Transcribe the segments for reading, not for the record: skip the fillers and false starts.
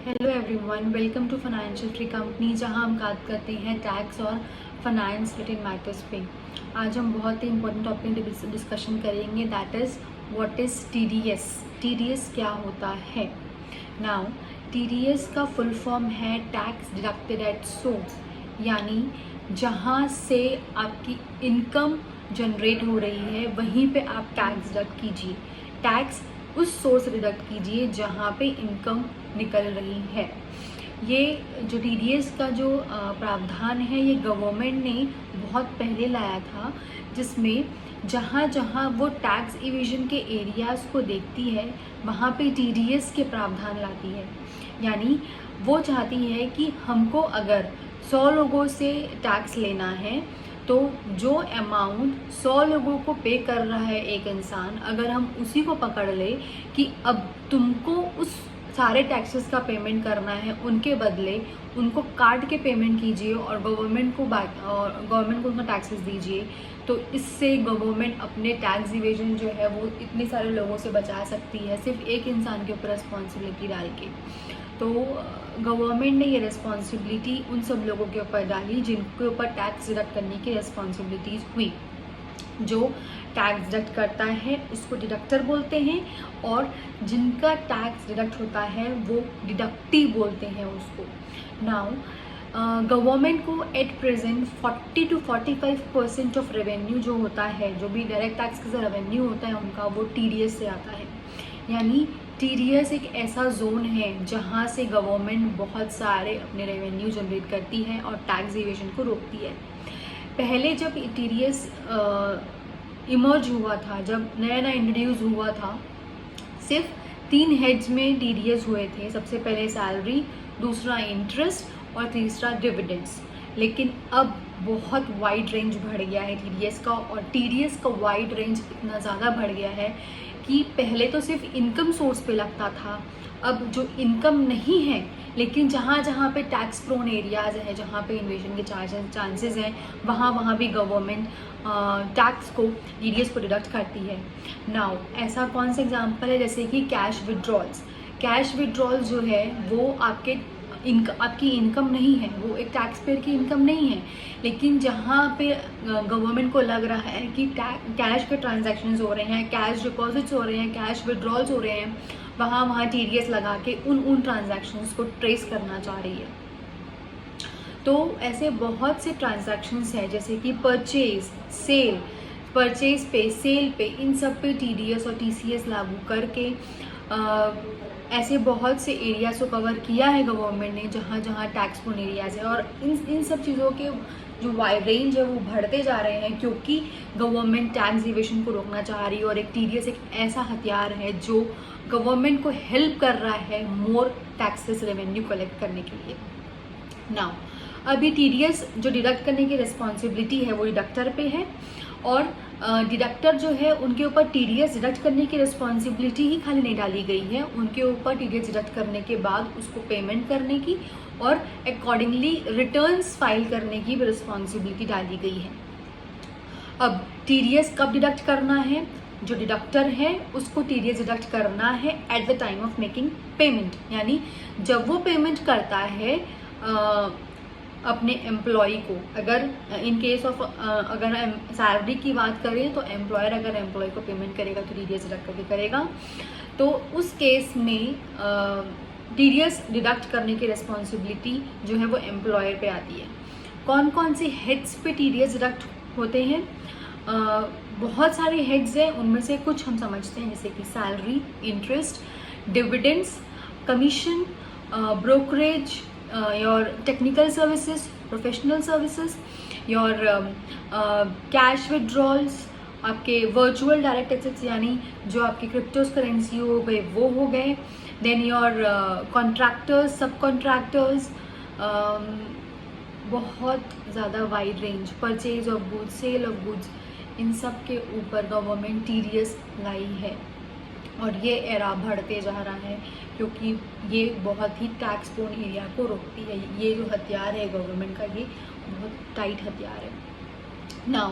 Hello everyone, welcome to financial free company, जहां हम बात करते हैं टैक्स और फाइनेंस रिलेटेड मैटर्स पे। आज हम बहुत ही इंपॉर्टेंट टॉपिक डिस्कशन करेंगे, that is what is TDS. TDS क्या होता है? नाउ टीडीएस का फुल फॉर्म है टैक्स डिडक्टेड एट सोर्स, यानी जहां से आपकी इनकम जनरेट हो रही है वहीं पे आप टैक्स डिडक्ट कीजिए। टैक्स उस सोर्स डिडक्ट कीजिए जहाँ पे इनकम निकल रही है। ये जो टीडीएस का जो प्रावधान है, ये गवर्नमेंट ने बहुत पहले लाया था, जिसमें जहाँ जहाँ वो टैक्स इवेजन के एरियाज़ को देखती है वहाँ पे टीडीएस के प्रावधान लाती है। यानी वो चाहती है कि हमको अगर 100 लोगों से टैक्स लेना है तो जो अमाउंट 100 लोगों को पे कर रहा है एक इंसान, अगर हम उसी को पकड़ ले कि अब तुमको उस सारे टैक्सेस का पेमेंट करना है, उनके बदले उनको काट के पेमेंट कीजिए और गवर्नमेंट को उनका टैक्सेस दीजिए, तो इससे गवर्नमेंट अपने टैक्स इवेजन जो है वो इतने सारे लोगों से बचा सकती है, सिर्फ एक इंसान के ऊपर रिस्पॉन्सिबिलिटी डाल के। तो गवर्नमेंट ने ये रिस्पॉन्सिबिलिटी उन सब लोगों के ऊपर डाली जिनके ऊपर टैक्स डिडक्ट करने की रिस्पॉन्सिबिलिटीज़ हुई। जो टैक्स डिडक्ट करता है उसको डिडक्टर बोलते हैं, और जिनका टैक्स डिडक्ट होता है वो डिडक्टी बोलते हैं उसको। नाउ गवर्नमेंट को at present 40 to 45% of revenue जो होता है, जो भी डायरेक्ट टैक्स का रेवेन्यू होता है उनका, वो टीडीएस से आता है। यानी टीडीएस एक ऐसा जोन है जहाँ से गवर्नमेंट बहुत सारे अपने रेवेन्यू जनरेट करती है और टैक्स इवेजन को रोकती है। पहले जब टीडीएस इमर्ज हुआ था, जब नया नया इंट्रोड्यूस हुआ था, सिर्फ 3 हेड्स में टीडीएस हुए थे। सबसे पहले सैलरी, दूसरा इंटरेस्ट और तीसरा डिविडेंड्स। लेकिन अब बहुत वाइड रेंज बढ़ गया है टीडीएस का, और टीडीएस का वाइड रेंज इतना ज़्यादा बढ़ गया है कि पहले तो सिर्फ इनकम सोर्स पे लगता था, अब जो इनकम नहीं है लेकिन जहाँ जहाँ पे टैक्स प्रोन एरियाज़ हैं, जहाँ पे इन्वेजन के चांसेस हैं, वहाँ भी गवर्नमेंट टैक्स को, टीडीएस को डिडक्ट करती है। नाउ ऐसा कौन सा एग्जांपल है, जैसे कि कैश विड्रॉल्स। कैश विड्रॉल्स जो है वो आपकी इनकम नहीं है, वो एक टैक्स पेयर की इनकम नहीं है, लेकिन जहाँ पे गवर्नमेंट को लग रहा है कि कैश के ट्रांजैक्शंस हो रहे हैं, कैश डिपॉजिट्स हो रहे हैं, कैश विड्रॉल्स हो रहे हैं, वहाँ टीडीएस लगा के उन ट्रांजैक्शंस को ट्रेस करना चाह रही है। तो ऐसे बहुत से ट्रांजैक्शंस हैं, जैसे कि परचेज पे, सेल पे, इन सब पे टीडीएस और टीसीएस लागू करके ऐसे बहुत से एरियाज को कवर किया है गवर्नमेंट ने जहाँ जहाँ टैक्स प्रोन एरियाज है। और इन सब चीज़ों के जो वाइड रेंज है वो बढ़ते जा रहे हैं, क्योंकि गवर्नमेंट टैक्स इवेशन को रोकना चाह रही है, और एक टीडीएस एक ऐसा हथियार है जो गवर्नमेंट को हेल्प कर रहा है मोर टैक्सेस रेवेन्यू कलेक्ट करने के लिए। नाउ अभी टीडीएस जो डिडक्ट करने की रिस्पॉन्सिबिलिटी है वो डिडक्टर पे है, और डिडक्टर जो है उनके ऊपर टीडीएस डिडक्ट करने की रिस्पॉन्सिबिलिटी ही खाली नहीं डाली गई है, उनके ऊपर टीडीएस डिडक्ट करने के बाद उसको पेमेंट करने की और अकॉर्डिंगली रिटर्न्स फाइल करने की भी रिस्पॉन्सिबिलिटी डाली गई है। अब टीडीएस कब डिडक्ट करना है? जो डिडक्टर है उसको टीडीएस डिडक्ट करना है at the time of making payment, यानी जब वो पेमेंट करता है अपने एम्प्लॉय को। अगर इन केस ऑफ अगर सैलरी की बात करें तो एम्प्लॉयर अगर एम्प्लॉय को पेमेंट करेगा तो टीडीएस डिडक्ट करके करेगा, तो उस केस में टीडीएस डिडक्ट करने की रिस्पॉन्सिबिलिटी जो है वो एम्प्लॉयर पे आती है। कौन कौन से हेड्स पे टीडीएस डिडक्ट होते हैं? बहुत सारे हेड्स हैं, उनमें से कुछ हम समझते हैं, जैसे कि salary, interest, dividends, commission, brokerage, your technical services, professional services, your cash withdrawals, आपके वर्चुअल डायरेक्ट एसेट्स यानी जो आपकी क्रिप्टोस करेंसी हो गए वो हो गए, देन योर कॉन्ट्रैक्टर्स, सब कॉन्ट्रैक्टर्स, बहुत ज़्यादा wide range, purchase of goods, sale of goods, इन सब के ऊपर गवर्नमेंट टीडीएस लाई है, और ये एरा बढ़ते जा रहा है क्योंकि ये बहुत ही टैक्स प्रोन एरिया को रोकती है। ये जो हथियार है गवर्नमेंट का, ये बहुत टाइट हथियार है। नाउ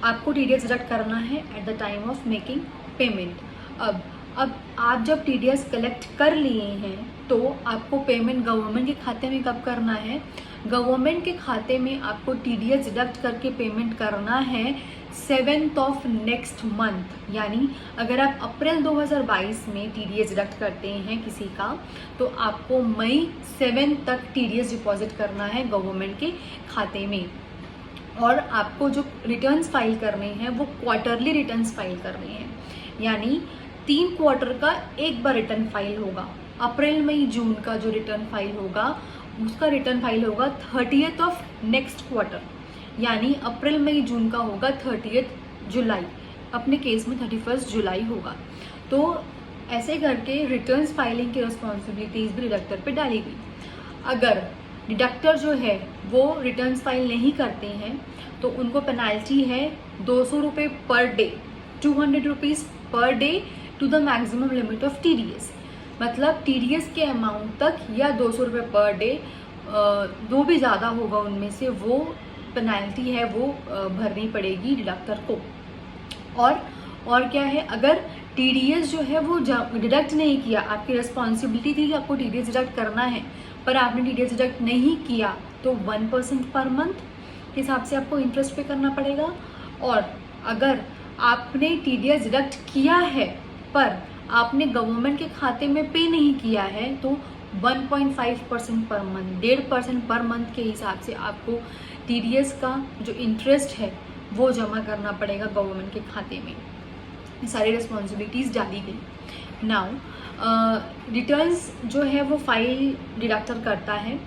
आपको टीडीएस डिडक्ट करना है at the time of making payment. अब अब आप जब TDS कलेक्ट कर लिए हैं तो आपको पेमेंट गवर्नमेंट के खाते में कब करना है? गवर्नमेंट के खाते में आपको TDS डिडक्ट करके पेमेंट करना है 7th ऑफ नेक्स्ट मंथ। यानी अगर आप अप्रैल 2022 में TDS डिडक्ट करते हैं किसी का, तो आपको मई 7 तक TDS डिपॉजिट करना है गवर्नमेंट के खाते में। और आपको जो रिटर्न्स फाइल करने हैं वो क्वार्टरली रिटर्न्स फाइल करने हैं, यानी 3 क्वार्टर का एक बार रिटर्न फाइल होगा। अप्रैल मई जून का जो रिटर्न फाइल होगा उसका रिटर्न फाइल होगा 30th ऑफ नेक्स्ट क्वार्टर, यानी अप्रैल मई जून का होगा 30th जुलाई, अपने केस में 31 जुलाई होगा। तो ऐसे करके रिटर्न्स फाइलिंग की रिस्पॉन्सिबिलिटीज भी डिडक्टर पे डाली गई। अगर डिडक्टर जो है वो रिटर्न्स फाइल नहीं करते हैं तो उनको पेनाल्टी है 200 रुपये per day, 200 rupees per day to the maximum limit of TDS। मतलब TDS के अमाउंट तक या 200 रुपये पर डे, जो भी ज़्यादा होगा उनमें से वो पेनाल्टी है वो भरनी पड़ेगी डिडक्टर को। और क्या है, अगर TDS जो है वो डिडक्ट नहीं किया, आपकी रिस्पॉन्सिबिलिटी थी कि आपको TDS डिडक्ट करना है पर आपने TDS डिडक्ट नहीं किया, तो 1% पर मंथ के हिसाब से आपको इंटरेस्ट पे करना पड़ेगा। और अगर आपने TDS डिडक्ट किया है पर आपने गवर्नमेंट के खाते में पे नहीं किया है तो 1.5% पर मंथ, 1.5% पर मंथ के हिसाब से आपको TDS का जो इंटरेस्ट है वो जमा करना पड़ेगा गवर्नमेंट के खाते में। ये सारी रिस्पॉन्सिबिलिटीज़ डाली गई। नाउ रिटर्न्स जो है वो फाइल डिडक्टर करता है,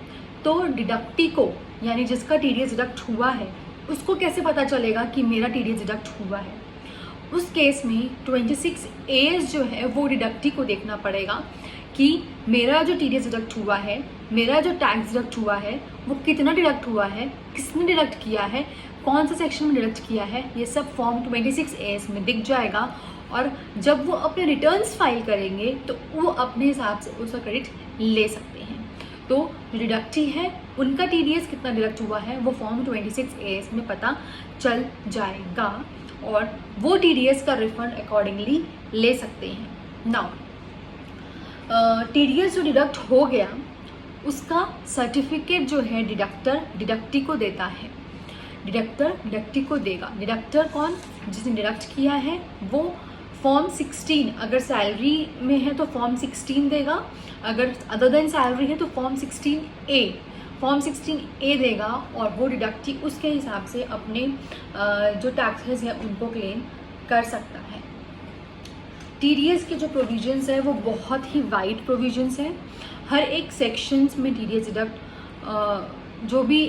तो डिडक्टी को यानी जिसका TDS डिडक्ट हुआ है उसको कैसे पता चलेगा कि मेरा TDS डिडक्ट हुआ है? उस केस में 26A जो है वो डिडक्टी को देखना पड़ेगा कि मेरा जो TDS डिडक्ट हुआ है, मेरा जो टैक्स डिडक्ट हुआ है वो कितना डिडक्ट हुआ है, किसने डिडक्ट किया है, कौन सा सेक्शन में डिडक्ट किया है, ये सब फॉर्म 26A में दिख जाएगा। और जब वो अपने रिटर्न्स फाइल करेंगे तो वो अपने हिसाब से उसका क्रेडिट ले सकते हैं। तो जो डिडक्टी है उनका TDS कितना डिडक्ट हुआ है वो फॉर्म 26A में पता चल जाएगा और वो TDS का रिफंड अकॉर्डिंगली ले सकते हैं। नाउ TDS जो डिडक्ट हो गया उसका सर्टिफिकेट जो है डिडक्टर डिडक्टी को देता है, डिडक्टर डिडक्टी को देगा। डिडक्टर कौन? जिसने डिडक्ट किया है वो फॉर्म 16, अगर सैलरी में है तो फॉर्म 16 देगा, अगर अदर देन सैलरी है तो फॉर्म 16A देगा और वो डिडक्टी उसके हिसाब से अपने जो टैक्सेस है उनको क्लेम कर सकता है। TDS के जो प्रोविजंस है वो बहुत ही वाइड प्रोविजंस है। हर एक सेक्शंस में TDS डिडक्ट जो भी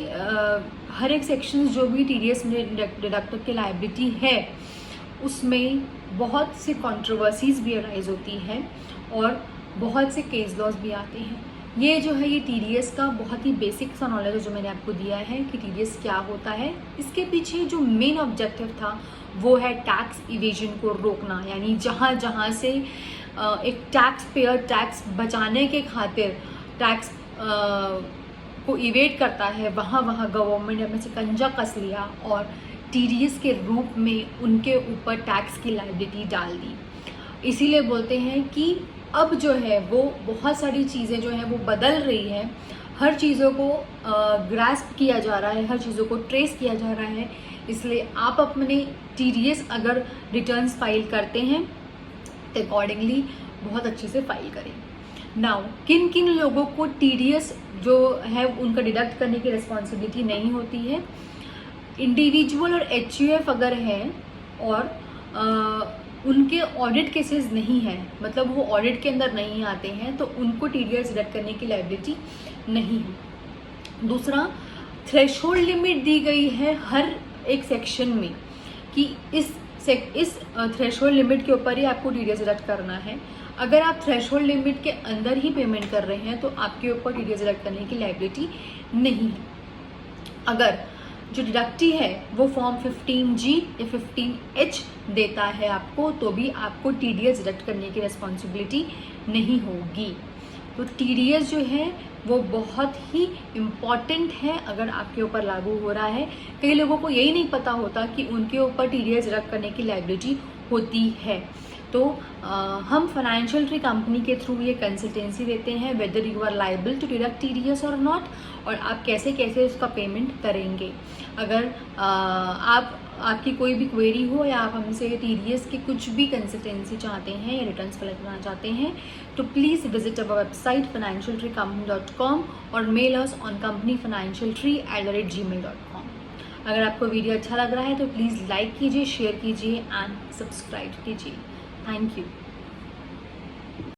हर एक सेक्शंस जो भी TDS में डिडक्टर की लायबिलिटी है उसमें बहुत से कंट्रोवर्सीज भी अराइज होती है और बहुत से केस लॉज भी आते हैं। ये जो है ये TDS का बहुत ही बेसिक सा नॉलेज है जो मैंने आपको दिया है कि TDS क्या होता है। इसके पीछे जो मेन ऑब्जेक्टिव था वो है टैक्स इवेजन को रोकना, यानी जहाँ जहाँ से एक टैक्स पेयर टैक्स बचाने के खातिर टैक्स को इवेट करता है वहाँ गवर्नमेंट ने अपने शिकंजा कस लिया और TDS के रूप में उनके ऊपर टैक्स की लायबिलिटी डाल दी। इसीलिए बोलते हैं कि अब जो है वो बहुत सारी चीज़ें जो हैं वो बदल रही है, हर चीज़ों को ग्रास्प किया जा रहा है, हर चीज़ों को ट्रेस किया जा रहा है। इसलिए आप अपने TDS अगर रिटर्न्स फाइल करते हैं तो अकॉर्डिंगली बहुत अच्छे से फाइल करें। नाउ किन किन लोगों को TDS जो है उनका डिडक्ट करने की रिस्पॉन्सिबिलिटी नहीं होती है? इंडिविजुअल और HUF अगर हैं और उनके ऑडिट केसेस नहीं है, मतलब वो ऑडिट के अंदर नहीं आते हैं, तो उनको TDS डिडक्ट करने की लायबिलिटी नहीं है। दूसरा, थ्रेशोल्ड लिमिट दी गई है हर एक सेक्शन में कि इस थ्रेशोल्ड लिमिट के ऊपर ही आपको TDS डिडक्ट करना है। अगर आप थ्रेशोल्ड लिमिट के अंदर ही पेमेंट कर रहे हैं तो आपके ऊपर TDS डिडक्ट करने की लायबिलिटी नहीं है। अगर जो डिडक्टी है वो फॉर्म 15G या 15H देता है आपको तो भी आपको TDS डिडक्ट करने की रिस्पॉन्सिबिलिटी नहीं होगी। तो TDS जो है वो बहुत ही इम्पॉर्टेंट है अगर आपके ऊपर लागू हो रहा है। कई लोगों को यही नहीं पता होता कि उनके ऊपर TDS डिडक्ट करने की लायबिलिटी होती है। तो हम फाइनेंशियल ट्री कंपनी के थ्रू ये कंसल्टेंसी देते हैं whether you are liable to deduct TDS और नॉट, और आप कैसे कैसे उसका पेमेंट करेंगे। अगर आपकी कोई भी क्वेरी हो या आप हमसे TDS की कुछ भी कंसल्टेंसी चाहते हैं या रिटर्न्स कलेक्ट करना चाहते हैं तो please visit our website financialtreecompany.com और मेल अस ऑन companyfinancialtree@gmail.com। अगर आपको वीडियो अच्छा लग रहा है तो प्लीज़ लाइक कीजिए, शेयर कीजिए एंड सब्सक्राइब कीजिए। Thank you.